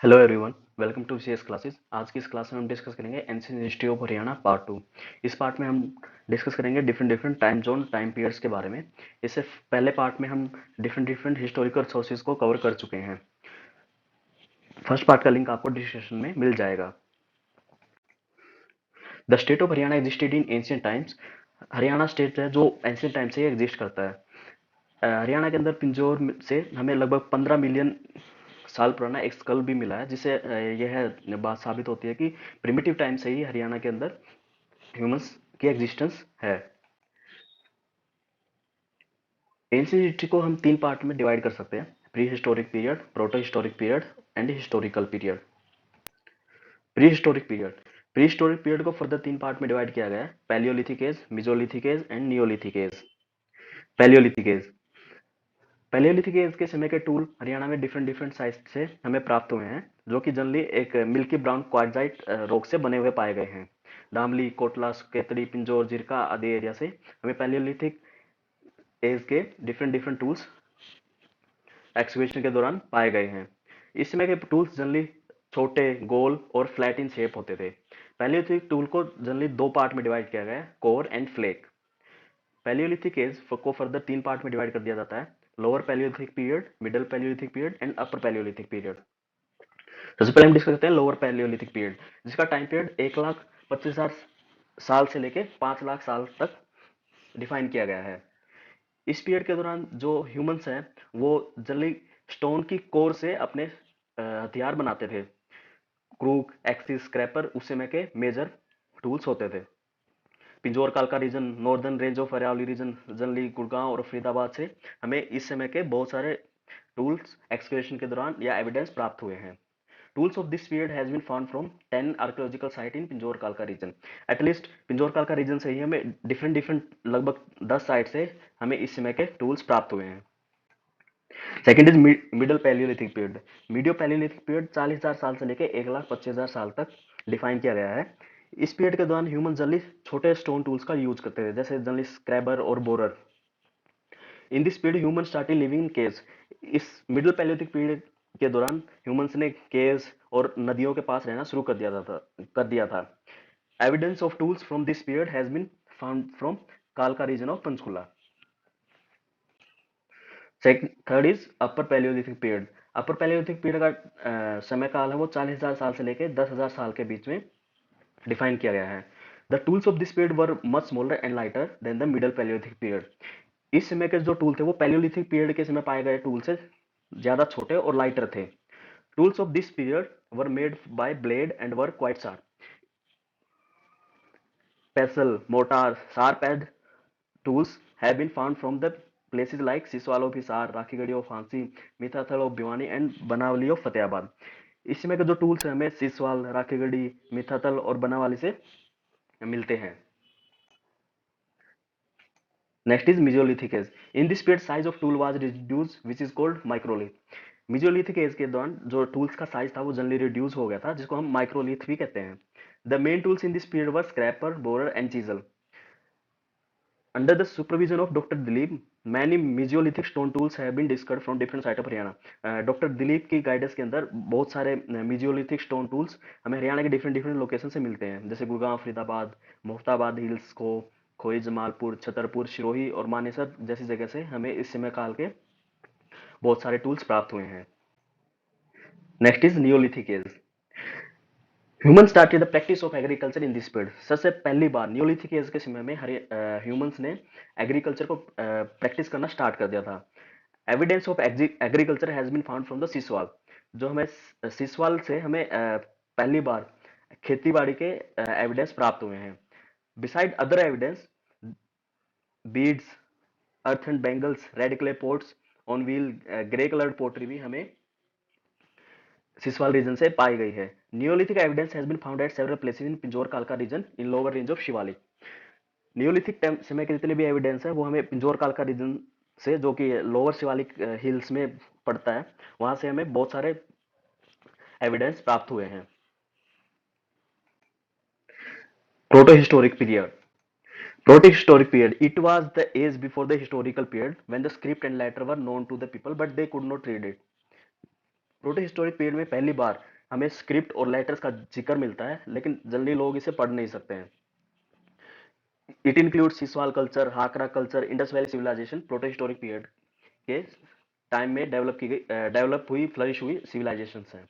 Hello everyone, welcome to CS classes. आज की इस क्लास में हम डिस्कस करेंगे ancient history of Haryana part 2। इस पार्ट में हम डिस्कस करेंगे different different time zone time periods के बारे में। इससे पहले पार्ट में हम डिफरेंट डिफरेंट हिस्टोरिकल सोर्सेज को कवर कर चुके हैं। फर्स्ट पार्ट का लिंक आपको डिस्क्रिप्शन में मिल जाएगा। The state of Haryana existed in ancient times. Haryana state है जो एंशिएंट टाइम से एग्जिस्ट करता है। हरियाणा के अंदर पिंजौर से हमें लगभग 15 मिलियन साल पुराना एक स्कल भी मिला है, जिससे यह बात साबित होती है कि प्रिमिटिव टाइम से ही हरियाणा के अंदर ह्यूमंस की एग्जिस्टेंस है। एंशिएंट हिस्ट्री को हम तीन पार्ट में डिवाइड कर सकते हैं: prehistoric period, proto historic period and historical period. Prehistoric period prehistoric period को फर्दर तीन पार्ट में डिवाइड किया गया है: palaeolithic age, mesolithic age and neolithic age. Palaeolithic age palaeolithic age के समय के टूल हरियाणा में डिफरेंट डिफरेंट साइज से हमें प्राप्त हुए हैं, जो कि जनरली एक मिल्की ब्राउन क्वार्टजाइट रॉक से बने हुए पाए गए हैं। डामली, कोटला, केतड़ी, पिंजौर, जिरका आदि एरिया से हमें पैलियोलिथिक एज के डिफरेंट डिफरेंट टूल्स एक्सकवेशन के दौरान पाए गए हैं। इस समय के टूल्स जनरली छोटे, गोल और फ्लैट इन शेप होते थे। पैलियोलिथिक टूल को जनरली दो पार्ट में डिवाइड किया गया है: core and flake. Palaeolithic age को फर्दर तीन पार्ट में डिवाइड कर दिया जाता है: lower palaeolithic period, middle palaeolithic period and upper palaeolithic period. सबसे पहले हम डिस्कस करते हैं लोअर पैलियोलिथिक पीरियड, जिसका टाइम पीरियड 1,25,000 साल से लेके 5 लाख साल तक डिफाइन किया गया है। इस पीरियड के दौरान जो ह्यूमंस हैं वो जनरली स्टोन की कोर से अपने हथियार बनाते थे। क्रूक, एक्सिस, स्क्रैपर उस समय के मेजर टूल्स होते थे। पिंजौर कालका region, northern range of Aravalli region, generally Gurgaon और फरीदाबाद से हमें इस समय के बहुत सारे टूल्स एक्सकवेशन के दौरान या एविडेंस प्राप्त हुए हैं। Tools of this period has been found from 10 archaeological site in Pinjore कालका रीजन। एटलीस्ट पिंजौर कालका रीजन से ही हमें डिफरेंट डिफरेंट लगभग 10 साइट से हमें इस समय के टूल्स प्राप्त हुए हैं। Second is middle palaeolithic period. Medio palaeolithic period 40,000 साल से लेकर 1,25,000 साल तक डिफाइन किया गया है। इस पीरियड के दौरान ह्यूमन जनरली छोटे स्टोन टूल्स का यूज करते थे, जैसे जनरली स्क्रैबर और borer. In this period human started living in caves. इस मिडिल पैलियोलिथिक पीरियड के दौरान ह्यूमंस ने केव्स और नदियों के पास रहना शुरू कर दिया था। Evidence of tools from this period has been found from कालका region of Panchkula. Third is upper palaeolithic period. Upper palaeolithic period का समय काल है वो 40,000 साल से लेकर 10,000 साल के बीच में डिफाइन किया गया है। The tools of this period were much smaller and lighter than the middle palaeolithic period. इस समय के जो टूल थे वो पैलियोलिथिक पीरियड के समय पाए गए टूल से ज्यादा छोटे और लाइटर थे। Tools of this period were made by blade and were quite sharp. Pestle, mortar, sharp edge tools have been found from the places like Siswal of Hisar, Rakhigarhi of Hansi, Mitathal of Bhiwani and Banawali of Fatehabad. इस समय के जो tools हैं हमें सिसवाल, राखीगढ़ी, मिथाथल और बनावली से मिलते हैं। Next is mesolithic age. In this period size of tool was reduce which is called microlith. Mesolithic age के दौरान जो टूल्स का साइज था वो जनरली रिड्यूस हो गया था, जिसको हम माइक्रोलिथ भी कहते हैं। The main tools in this period were scraper, borer and chisel. Under the supervision of Dr. Dilip, many Mesolithic stone tools have been discovered from different sites of Haryana. Doctor Dilip की guidance के अंदर बहुत सारे मिजियोलिथिक stone tools हमें हरियाणा के different different location से मिलते हैं, जैसे गुड़गांव, फरीदाबाद, मोहताबाद हिल्स को, खोई, जमालपुर, छतरपुर, सिरोही और मानेसर जैसी जगह से हमें इस समय काल के बहुत सारे टूल्स प्राप्त हुए हैं। Next is neolithic age. Human started the practice of agriculture in this period. सबसे पहली बार नियोलिथिक एज के समय में ह्यूमंस ने एग्रीकल्चर को प्रैक्टिस करना स्टार्ट कर दिया था। Evidence of agriculture has been found from the Siswal. जो हमें सिसवाल से हमें पहली बार खेती बाड़ी के एविडेंस प्राप्त हुए हैं। Beside other evidence, beads, earth and bangles, red clay pots on wheel, grey coloured pottery भी हमें सिसवाल रीजन से पाई गई है। Neolithic evidence has been found at several places in Pinjore कालका region in lower range of Shivalik. Neolithic समय के जितने भी एविडेंस है वो हमें पिंजौर कालका रीजन से, जो कि लोअर शिवालिक हिल्स में पड़ता है, वहां से हमें बहुत सारे एविडेंस प्राप्त हुए हैं। Proto historic period. Proto-historic period. It was the age before the historical period when the script and letter were known to the people but they could not read it. Proto historic period में पहली बार हमें script और letters का जिक्र मिलता है, लेकिन generally लोग इसे पढ़ नहीं सकते हैं। It include Siswal culture, Hakra culture, Indus valley civilization proto historic period के टाइम में डेवलप हुई, फ्लरिश हुई सिविलाइजेशन है।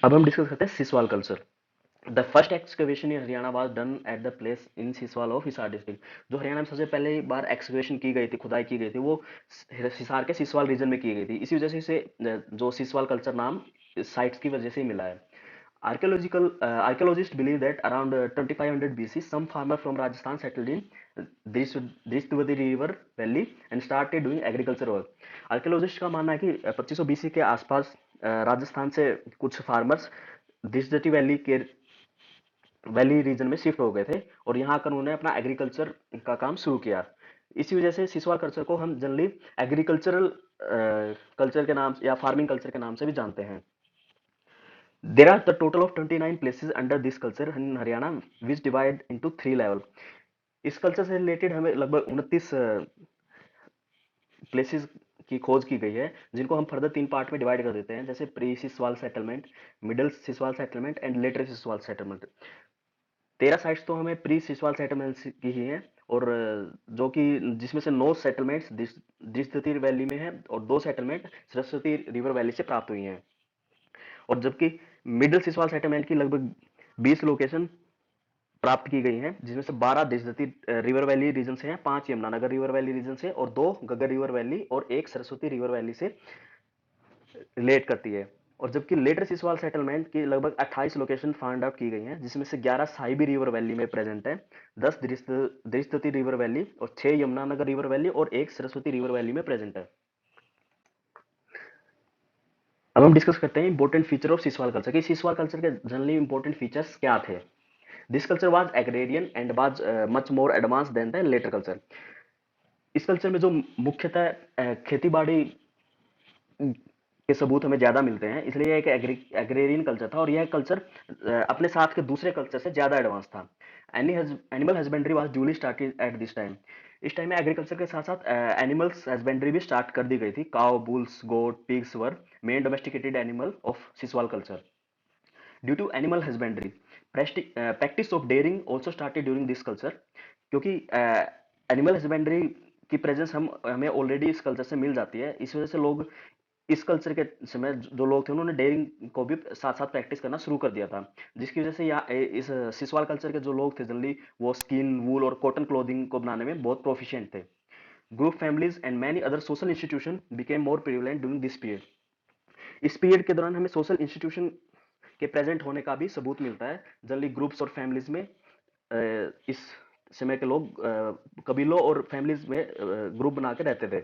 अब हम डिस्कस करते हैं Siswal culture. The first excavation in Haryana was done at the place in Siswal of Hisar district. जो हरियाणा में सबसे पहले बार एक्सकवेशन की गई थी, खुदाई की गई थी, वो हिसार के सिसवाल रीजन में की गई थी। इसी वजह से इसे जो सिसवाल कल्चर नाम साइट्स की वजह से ही मिला है। Archaeologists believe that around 2500 BC, some farmer from Rajasthan settled in Drishtavati River Valley and started doing agriculture work. Archaeologists का मानना है कि 2500 BC के आसपास राजस्थान से कुछ फार्मर्स दृष्टवती वैली रीजन में शिफ्ट हो गए थे और यहाँ आकर उन्होंने अपना एग्रीकल्चर का काम शुरू किया। इसी वजह से सिसवा कल्चर को हम जनरली एग्रीकल्चरल कल्चर के नाम या फार्मिंग कल्चर के नाम से भी जानते हैं। There are the total of 29 places under this culture in Haryana, which divide into 3 level. इस कल्चर से रिलेटेड हमें लगभग 29 प्लेसेस की खोज की गई है, जिनको हम फर्दर 3 पार्ट में डिवाइड कर देते हैं, जैसे pre Siswal settlement, middle Siswal settlement and later Siswal settlement. 13 sites तो हमें प्री सिसवाल सेटलमेंट की ही हैं, और जो कि जिसमें से 9 सेटलमेंट्स दृष्टि वैली में है और 2 सेटलमेंट सरस्वती रिवर वैली से प्राप्त हुई हैं। और जबकि मिडिल सिसवाल सेटलमेंट की लगभग 20 लोकेशन प्राप्त की गई हैं, जिसमें से 12 देशदती रिवर वैली रीजन से हैं, 5 यमुनानगर रिवर वैली रीजन से और 2 गग्गर रिवर वैली और 1 सरस्वती रिवर वैली से रिलेट करती है। और जबकि लेटर सिसवाल सेटलमेंट की लगभग 28 लोकेशन फाइंड आउट की गई हैं, जिसमें से 11 साहिबी रिवर वैली में प्रेजेंट है, 10 दृष्टवती रिवर वैली और 6 यमुनानगर रिवर वैली और 1 सरस्वती रिवर वैली में प्रेजेंट है। अब हम डिस्कस करते हैं important feature of Siswal culture कि सिसवाल कल्चर के जनरली इंपॉर्टेंट फीचर्स क्या थे। This culture was agrarian and was much more advance than the later culture. इस कल्चर में जो मुख्यतः खेती बाड़ी के सबूत हमें ज्यादा मिलते हैं, इसलिए यह एक एग्रेरियन कल्चर था और यह कल्चर अपने साथ के दूसरे कल्चर से ज्यादा एडवांस था। Animal husbandry was duly started at this time. इस टाइम में एग्रीकल्चर के साथ साथ एनिमल्स हस्बेंड्री भी स्टार्ट कर दी गई थी। Cow, bulls, goat, pigs were main domesticated animal of Siswal culture. Due to animal husbandry, practice of dairying also started during this culture. क्योंकि एनिमल हस्बेंड्री की प्रेजेंस हमें ऑलरेडी इस कल्चर से मिल जाती है, इस वजह से लोग इस कल्चर के समय जो लोग थे उन्होंने डेयरिंग को भी साथ साथ प्रैक्टिस करना शुरू कर दिया था, जिसकी वजह से यहाँ इस सिसवाल कल्चर के जो लोग थे जनरली वो स्किन, वूल और कॉटन क्लोथिंग को बनाने में बहुत प्रोफिशिएंट थे। Group families and many other social institution became more prevalent during this period. इस पीरियड के दौरान हमें सोशल इंस्टीट्यूशन के प्रेजेंट होने का भी सबूत मिलता है। जनरली ग्रुप्स और फैमिलीज में इस समय के लोग कबीलों और फैमिलीज में ग्रुप बना के रहते थे।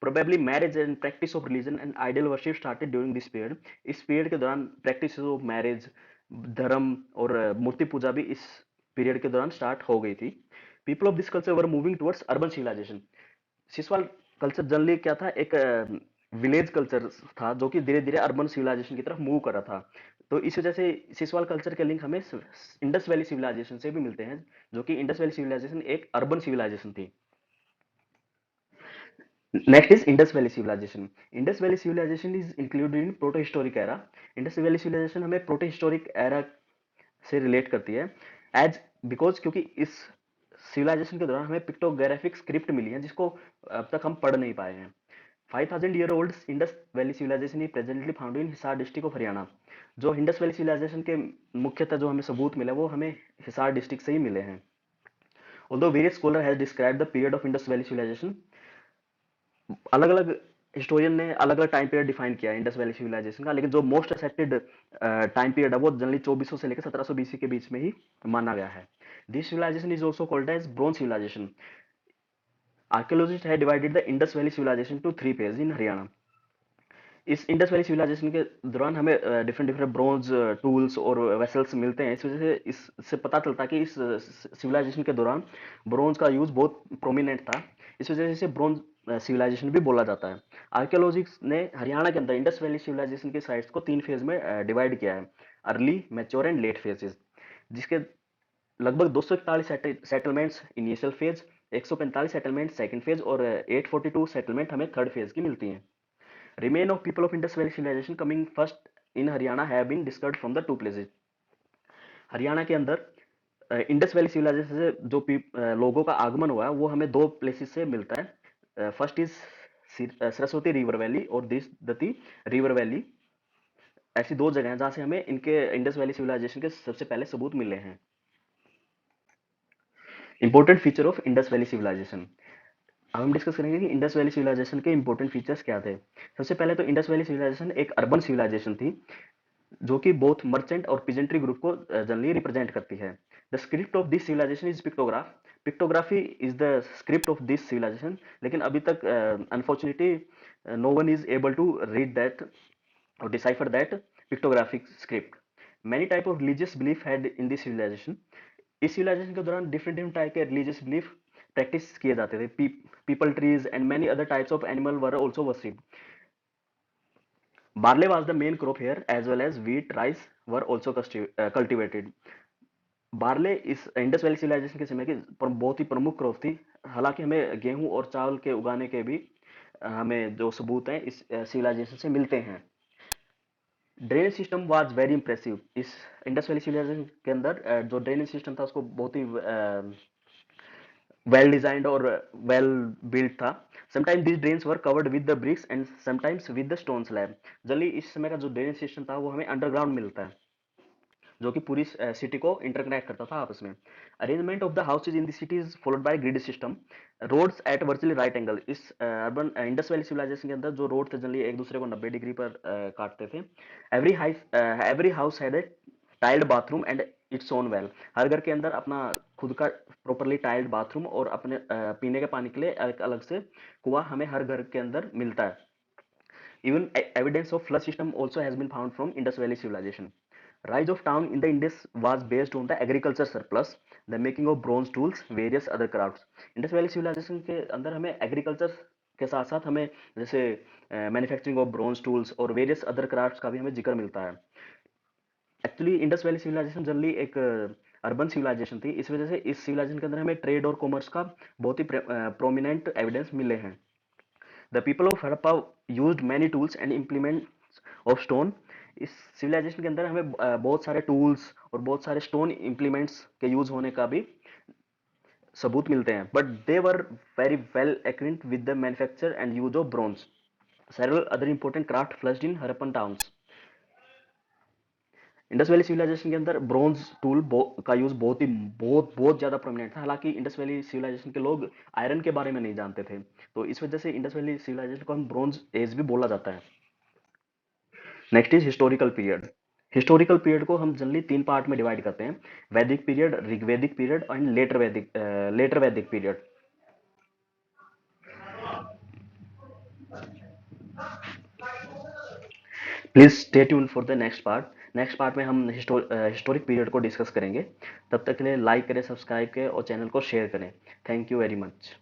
Probably marriage and practice of religion and idol worship started during this period. इस पीरियड के दौरान प्रैक्टिस ऑफ मैरिज, धर्म और मूर्ति पूजा भी इस पीरियड के दौरान स्टार्ट हो गई थी। People of this culture were moving towards urban civilization. Siswal culture generally क्या था, एक विलेज कल्चर था जो कि धीरे धीरे अर्बन सिविलाइजेशन की तरफ मूव कर रहा था। तो इस वजह से सिसवाल कल्चर के लिंक हमें इंडस वैली सिविलाइजेशन से भी मिलते हैं, जो कि इंडस वैली सिविलाइजेशन एक अर्बन सिविलाइजेशन थी। Next is Indus valley civilisation. Indus valley civilisation is included in proto historic era. Indus valley civilisation हमें प्रोटो हिस्टोरिक एरा से रिलेट करती है, एज बिकॉज क्योंकि इस सिविलाइजेशन के दौरान हमें पिक्टोग्राफिक स्क्रिप्ट मिली है जिसको अब तक हम पढ़ नहीं पाए हैं। 5000 year old Indus valley civilisation is presently found in Hisar district of Haryana. जो इंडस वैली सिविलाइजेशन के मुख्यतः जो हमें सबूत मिले वो हमें हिसार डिस्ट्रिक्ट से ही मिले हैं। Although various scholar has described the period of Indus valley civilisation, अलग अलग हिस्टोरियन ने अलग अलग टाइम पीरियड डिफाइन किया है इंडस वैली सिविलाइजेशन का, लेकिन जो मोस्ट एक्सेप्टेड टाइम पीरियड है वो जनरली 2400 से लेकर 1700 बीसी के बीच में ही माना गया है। This civilization is also called as bronze civilization. Archaeologist है divided the Indus valley civilization to 3 phase in Haryana. इस इंडस वैली सिविलाइजेशन के दौरान हमें डिफरेंट डिफरेंट ब्रोंज टूल्स और वेसल्स मिलते हैं। इस वजह से इससे पता चलता है कि इस सिविलाइजेशन के दौरान ब्रोंज का यूज बहुत प्रोमिनेंट था। इस वजह से इसे ब्रोंज सिविलाइजेशन भी बोला जाता है। आर्कियोलॉजिस्ट ने हरियाणा के अंदर इंडस वैली सिविलाइजेशन के साइट्स को 3 फेज में डिवाइड किया है, early, mature and let phases, जिसके लगभग 241 settlements initial phase, 145 settlement second phase और 842 सेटलमेंट हमें थर्ड फेज की मिलती हैं। Remain of people of Indus Valley civilization coming first in Haryana have been discovered from the two places. Haryana के अंदर Indus valley civilisation से जो लोगों का आगमन हुआ है वो हमें दो प्लेसेस से मिलता है. First is Saraswati river valley और दिस दती रिवर वैली. ऐसी दो जगह हैं जहां से हमें इनके इंडस वैली सिविलाइजेशन के सबसे पहले सबूत मिले हैं. Important feature of Indus valley civilization. अब हम डिस्कस करेंगे कि इंडस वैली सिविलाइजेशन के इंपॉर्टेंट फीचर्स क्या थे. सबसे पहले तो इंडस वैली सिविलाइजेशन एक अर्बन सिविलाइजेशन थी जो कि बोथ मर्चेंट और पिजेंट्री ग्रुप को जनरली रिप्रेजेंट करती है. The script of this civilization is pictograph. Pictography is the script of this civilization. लेकिन अभी तक unfortunately no one is able to read that और decipher that pictographic script. Many type of religious belief had in this civilization. इस civilization के दौरान different different type के religious belief practice किए जाते थे. People trees and many other types of animal were also worshipped. Barley was the main crop here as well as wheat, rice were also cultivated. Barley इस Indus valley civilization के समय की बहुत ही प्रमुख crop थी. हालांकि हमें गेहूं और चावल के उगाने के भी हमें जो सबूत हैं इस सिविलाइजेशन से मिलते हैं. Drainage system was very impressive. इस इंडस वैली सिविलाइजेशन के अंदर जो ड्रेनेज सिस्टम था उसको बहुत ही वेल डिजाइंड और वेल बिल्ट था. Sometimes these drains were covered with the bricks and sometimes with the stone slab. Generally इस समय का जो ड्रेनेज सिस्टम था वो हमें अंडरग्राउंड मिलता है जो कि पूरी सिटी को इंटरकनेक्ट करता था आपस में. Arrangement of the houses in the city is followed by grid system. Roads at virtually right angle. इस अर्बन इंडस वैली सिविलाइजेशन के अंदर जो रोड थे जनरली एक दूसरे को 90 डिग्री पर काटते थे. Every house had a tiled bathroom and its own well. हर घर के अंदर अपना खुद का प्रॉपरली टाइल्ड बाथरूम और अपने पीने के पानी के लिए एक अलग से कुआं हमें हर घर के अंदर मिलता है. Even evidence of flood system also has been found from Indus Valley civilization. Rise of town in the Indus was based on the agriculture surplus, the making of bronze tools, various other crafts. Indus Valley civilization के अंदर हमें agriculture के साथ साथ हमें जैसे manufacturing of bronze tools और various other crafts का भी हमें जिक्र मिलता है. Actually Indus valley civilization generally एक अर्बन सिविलाइजेशन थी. इस वजह से इस सिविलाइजेशन के अंदर हमें ट्रेड और कॉमर्स का बहुत ही प्रोमिनेंट एविडेंस मिले हैं. The people of Harappa used many tools and implements of stone. इस सिविलाइजेशन के अंदर हमें बहुत सारे टूल्स और बहुत सारे स्टोन इम्प्लीमेंट्स के यूज होने का भी सबूत मिलते हैं. But they were very well acquaint with the manufacture and use of bronze. Several other important craft flourished in Harappan towns. Indus valley civilization के अंदर ब्रॉन्ज टूल का यूज बहुत ज्यादा प्रोमिनेंट था. हालांकि इंडस वैली सिविलाइजेशन के लोग आयरन के बारे में नहीं जानते थे तो इस वजह से इंडस वैली सिविलाइजेशन को हम ब्रॉन्ज एज भी बोला जाता है. Next is historical period. Historical period को हम जनरली तीन पार्ट में डिवाइड करते हैं. वैदिक पीरियड, ऋग्वैदिक पीरियड एंड लेटर वैदिक period. Please stay tune for the next part. Next part में हम हिस्टोरिक पीरियड को डिस्कस करेंगे. तब तक के लिए लाइक करें, सब्सक्राइब करें और चैनल को शेयर करें. Thank you very much.